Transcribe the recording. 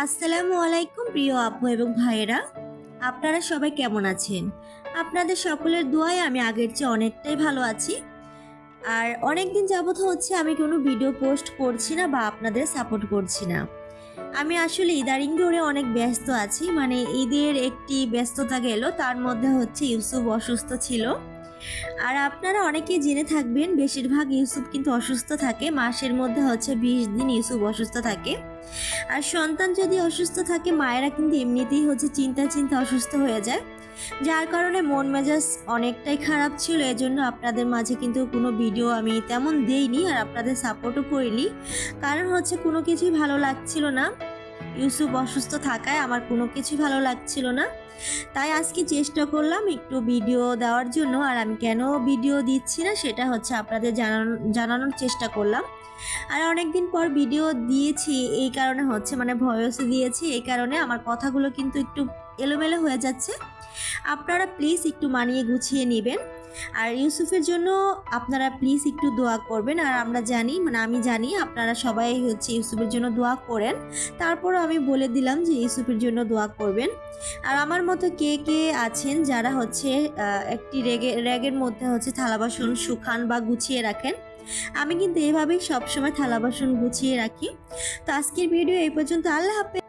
আসসালামু আলাইকুম প্রিয় আপু এবং ভাইয়েরা, আপনারা সবাই কেমন আছেন? আপনাদের সকলের দোয়ায় আমি আগের চেয়ে অনেকটাই ভালো আছি। আর অনেক দিন যাবত হচ্ছে আমি কোনো ভিডিও পোস্ট করছি না বা আপনাদের সাপোর্ট করছি না। আমি আসলে ইদারিং ধরে অনেক ব্যস্ত আছি, মানে ঈদের একটি ব্যস্ততা গেল, তার মধ্যে হচ্ছে ইউসুফ অসুস্থ ছিল। আর আপনারা অনেকেই জেনে থাকবেন, বেশিরভাগ ইউসুফ কিন্তু অসুস্থ থাকে, মাসের মধ্যে হচ্ছে 20 দিন ইউসুফ অসুস্থ থাকে। আর সন্তান যদি অসুস্থ থাকে, মায়েরা কিন্তু এমনিতেই হচ্ছে চিন্তা চিন্তা অসুস্থ হয়ে যায়, যার কারণে মন মেজাজ অনেকটাই খারাপ ছিল। এজন্য আপনাদের মাঝে কিন্তু কোনো ভিডিও আমি তেমন দেইনি আর আপনাদের সাপোর্টও করিনি, কারণ হচ্ছে কোনো কিছুই ভালো লাগছিল না। ইউসুফ অসুস্থ থাকায় আমার কোনো কিছুই ভালো লাগছিল না। তাই আজকে চেষ্টা করলাম একটু ভিডিও দেওয়ার জন্য। আর আমি কেন ভিডিও দিচ্ছি না সেটা হচ্ছে আপনাদের জানানোর চেষ্টা করলাম। আর অনেকদিন পর ভিডিও দিয়েছি, এই কারণে হচ্ছে মানে ভয়েস দিয়েছি, এই কারণে আমার কথাগুলো কিন্তু একটু এলোমেলো হয়ে যাচ্ছে। আপনারা প্লিজ একটু মানিয়ে গুছিয়ে নেবেন। আর ইউসুফের জন্য আপনারা প্লিজ একটু দোয়া করবেন। আর আমি জানি আপনারা সবাই হচ্ছে ইউসুফের জন্য দোয়া করেন, তারপরও আমি বলে দিলাম যে ইউসুফের জন্য দোয়া করবেন। আর আমার মতো কে কে আছেন যারা হচ্ছে একটি র্যাগের মধ্যে হচ্ছে থালা বাসন শুকান বা গুছিয়ে রাখেন? আমি কিন্তু এভাবেই সবসময় থালা বাসন গুছিয়ে রাখি। তো আজকের ভিডিও এই পর্যন্ত। আল্লাহ হাফেজ।